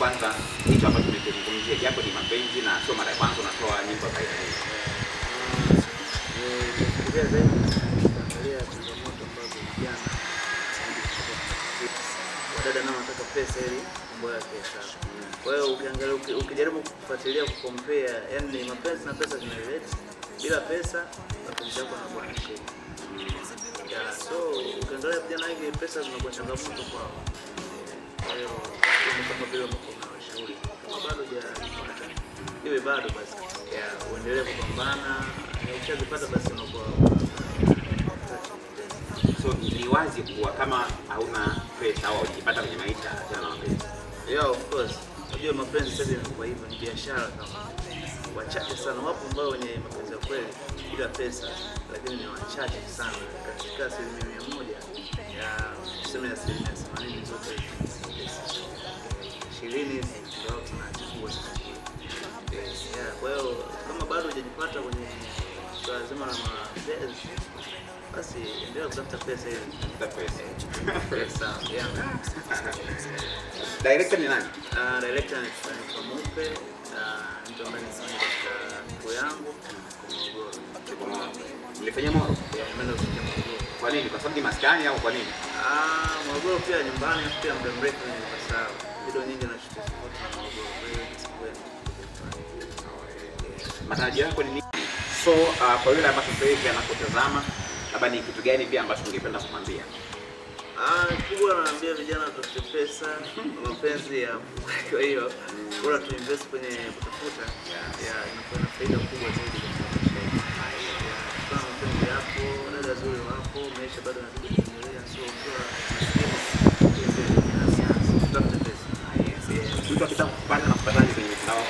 kwanza hicho ambacho tumekizungumzia, japo ni mapenzi na sio mara ya kwanza unatoa nyimbo za aina hii. Nifikiria zaidi kuangalia changamoto ambazo vijana wadada nao wanataka pesa ili mambo yake sawa. Kwa hiyo ukiangalia ukijaribu kufuatilia kucompare, yani mapenzi na pesa zinarelate. Bila pesa mapenzi yako yanakuwa na shida. So ukiangalia vijana wengi pesa zinakuwa changamoto kwao. Kwa hiyo ni kama vile mko na washauri kama bado hujapata iwe bado basi uendelee kupambana, ukishapata basi unakuwa. So ni wazi kuwa kama hauna pesa au ukipata kwenye maisha tena mapenzi. Yeah, of course. Unajua mapenzi sasa yanakuwa hivyo, ni biashara kama. Wachache sana wapo ambao wenye mapenzi ya kweli bila pesa, lakini ni wachache sana. Katika 100% ya tuseme 80% zote 20 ndio tunachukua. Kwa hiyo kama bado hujajipata kwenye swala zima la mapenzi, basi endelea kutafuta pesa ili pesa. Director ni nani? Director ni Mupe, mtu ambaye anafanya katika show yangu Morogoro. Mlifanya Morogoro? Nimeenda kufanya Morogoro. Kwa nini? Kwa sababu ni maskani au kwa nini? Morogoro pia nyumbani, pia muda mrefu nimepasahau. Video nyingi na shoot support na Morogoro. Kwa hiyo sikwenda. Matarajio yako ni nini? So kwa yule ambaye sasa hivi anakutazama, labda ni kitu gani pia ambacho ungependa kumwambia? Kubwa naambia vijana watafute pesa, mapenzi ya. Kwa hiyo bora tu invest kwenye kutafuta, inakuwa na faida kubwa zaidi katika maisha. Kama mapenzi yako, dada zuri wako, maisha bado yanazidi kuendelea, so tafuta pesa. Mtu akitaka kupanda na kupataje kwenye mitandao?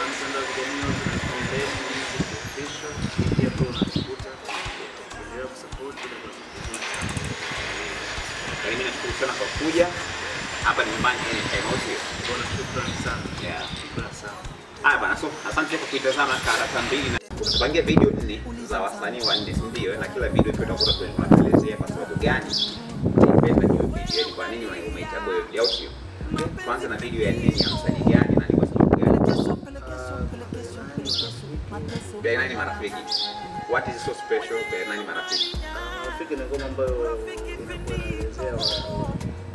Mtandao wa kijamii official, pia kuna kukuta, endelea kusupport na Mimi nashukuru sana kwa kuja. Hapa ni nyumbani Emotion. Bwana, shukrani sana. Shukrani sana. Bana, so asante kwa kuitazama Karata Mbili na tupangia video 4 za wasanii wa nje ndio, na kila video tutakuwa tunaelezea kwa sababu gani nipenda hiyo video, ni kwa nini umeichagua hiyo video sio. Kwanza na video ya 4 ya msanii gani na ni kwa sababu gani? Bea Nani Marafiki. What is so special Bea Nani Marafiki? Marafiki ni ngoma ambayo inakuwa inaelezea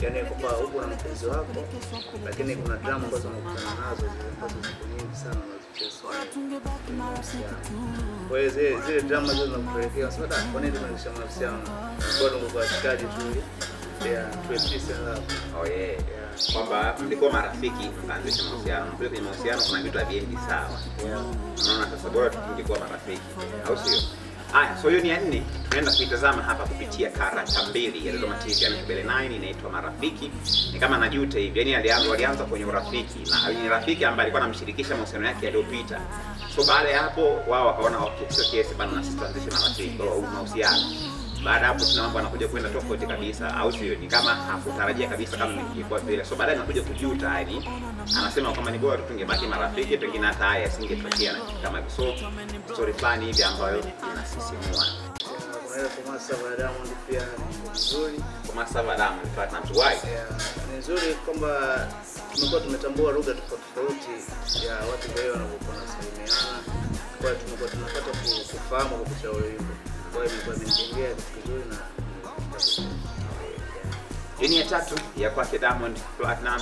yani kwamba uko na mpenzi wako, lakini kuna drama ambazo unakutana nazo ambazo ziko nyingi sana unazocheza. Kwa hiyo zile drama hizo zinakupelekea sasa, kwa nini tunaisha mahusiano? Bado ngo kwa shikaji tu tuepisa hapo. Kwamba mlikuwa marafiki mkaanzisha mahusiano. Kwenye mahusiano kuna vitu vingi sawa. Unaona sasa bora tungekuwa marafiki au sio? So hiyo ni ya 4 tunaenda kuitazama hapa kupitia Karata Mbili ya Dodoma TV ya Bea Nani, inaitwa Marafiki. Ni kama najuta hivi, yani walianza kwenye urafiki na ni rafiki ambaye alikuwa anamshirikisha mahusiano yake yaliyopita. So baada ya hapo wao wakaona sio kesi bana, na sisi tuanzishe marafiki au mahusiano. Baada hapo tuna mambo anakuja kwenda tofauti kabisa au sio? Ni kama hakutarajia kabisa kama ingekuwa vile. So baadaye anakuja kujuta, yani anasema kama ni bora tungebaki marafiki, pengine hata haya singetokea na kama hivyo. So story fulani hivi ambayo inasisimua. Kuna kama Sava Diamond pia nzuri, kama Sava Diamond Platinum why? Ni nzuri kwamba tumekuwa tumetambua lugha tofauti ya watu wao wanapokuwa wanasalimiana. Kwa hiyo tumekuwa tunapata kufahamu kupitia wimbo. Kwa hiyo imekuwa imejengea kitu kizuri na Hii ni ya 3 ya kwake Diamond Platinum.